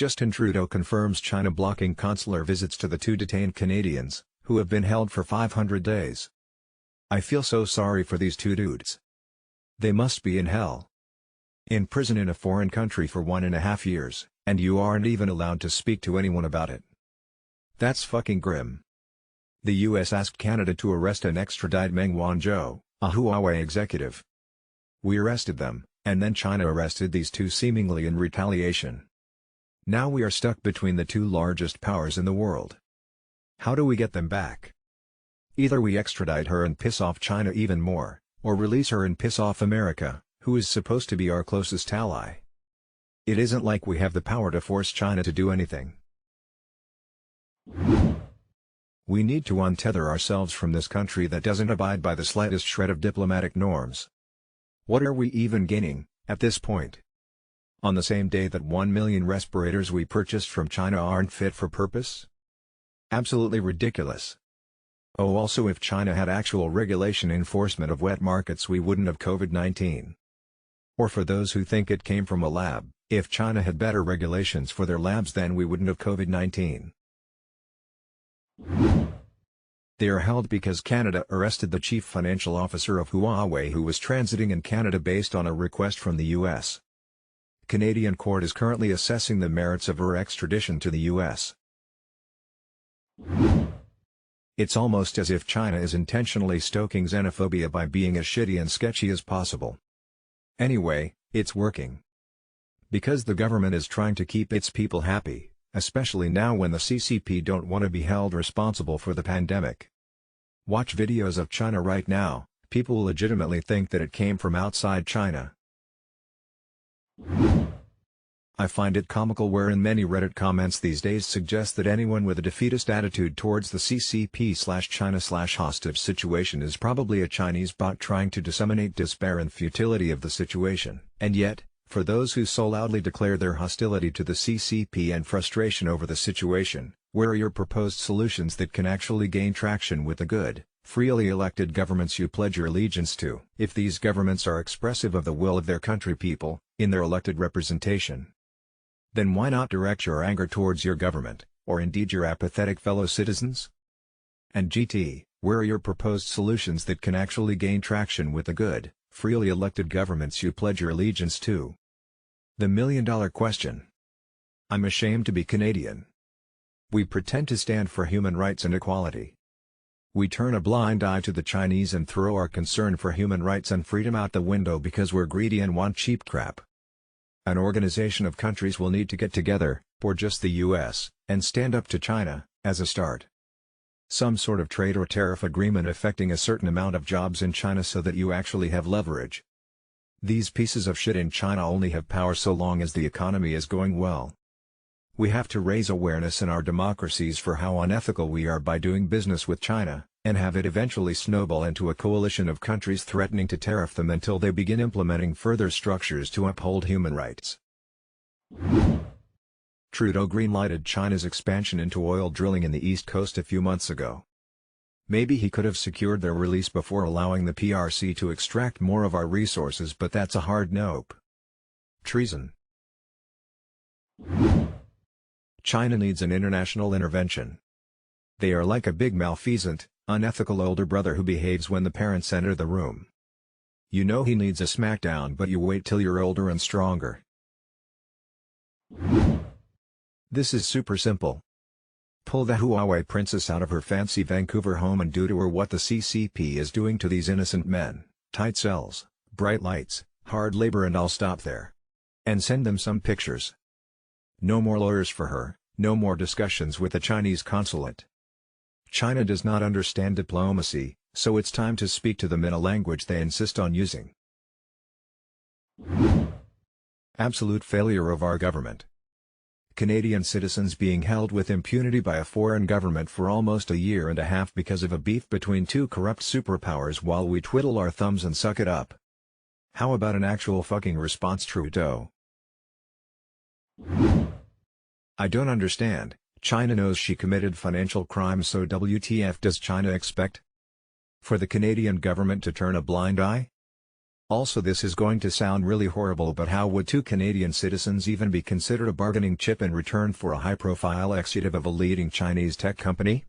Justin Trudeau confirms China blocking consular visits to the two detained Canadians, who have been held for 500 days. I feel so sorry for these two dudes. They must be in hell. In prison in a foreign country for 1.5 years, and you aren't even allowed to speak to anyone about it. That's fucking grim. The US asked Canada to arrest and extradite Meng Wanzhou, a Huawei executive. We arrested them, and then China arrested these two seemingly in retaliation. Now we are stuck between the two largest powers in the world. How do we get them back? Either we extradite her and piss off China even more, or release her and piss off America, who is supposed to be our closest ally. It isn't like we have the power to force China to do anything. We need to untether ourselves from this country that doesn't abide by the slightest shred of diplomatic norms. What are we even gaining, at this point? On the same day that 1 million respirators we purchased from China aren't fit for purpose? Absolutely ridiculous. Oh, also, if China had actual regulation enforcement of wet markets, we wouldn't have COVID-19. Or for those who think it came from a lab, if China had better regulations for their labs, then we wouldn't have COVID-19. They are held because Canada arrested the chief financial officer of Huawei, who was transiting in Canada based on a request from the US. Canadian court is currently assessing the merits of her extradition to the US. It's almost as if China is intentionally stoking xenophobia by being as shitty and sketchy as possible. Anyway, it's working. Because the government is trying to keep its people happy, especially now when the CCP don't want to be held responsible for the pandemic. Watch videos of China right now, people legitimately think that it came from outside China. I find it comical wherein many Reddit comments these days suggest that anyone with a defeatist attitude towards the CCP/China/hostage situation is probably a Chinese bot trying to disseminate despair and futility of the situation. And yet, for those who so loudly declare their hostility to the CCP and frustration over the situation, where are your proposed solutions that can actually gain traction with the good, freely elected governments you pledge your allegiance to? If these governments are expressive of the will of their country people, in their elected representation, then why not direct your anger towards your government, or indeed your apathetic fellow citizens? And GT, where are your proposed solutions that can actually gain traction with the good, freely elected governments you pledge your allegiance to? The million-dollar question. I'm ashamed to be Canadian. We pretend to stand for human rights and equality. We turn a blind eye to the Chinese and throw our concern for human rights and freedom out the window because we're greedy and want cheap crap. An organization of countries will need to get together, or just the US, and stand up to China, as a start. Some sort of trade or tariff agreement affecting a certain amount of jobs in China so that you actually have leverage. These pieces of shit in China only have power so long as the economy is going well. We have to raise awareness in our democracies for how unethical we are by doing business with China, and have it eventually snowball into a coalition of countries threatening to tariff them until they begin implementing further structures to uphold human rights. Trudeau greenlighted China's expansion into oil drilling in the East Coast a few months ago. Maybe he could have secured their release before allowing the PRC to extract more of our resources, but that's a hard nope. Treason. China needs an international intervention. They are like a big malfeasant, unethical older brother who behaves when the parents enter the room. You know he needs a smackdown, but you wait till you're older and stronger. This is super simple. Pull the Huawei princess out of her fancy Vancouver home and do to her what the CCP is doing to these innocent men: tight cells, bright lights, hard labor, and I'll stop there. And send them some pictures. No more lawyers for her, no more discussions with the Chinese consulate. China does not understand diplomacy, so it's time to speak to them in a language they insist on using. Absolute failure of our government. Canadian citizens being held with impunity by a foreign government for almost a year and a half because of a beef between two corrupt superpowers while we twiddle our thumbs and suck it up. How about an actual fucking response, Trudeau? I don't understand. China knows she committed financial crimes, so WTF does China expect? For the Canadian government to turn a blind eye? Also, this is going to sound really horrible, but how would two Canadian citizens even be considered a bargaining chip in return for a high-profile executive of a leading Chinese tech company?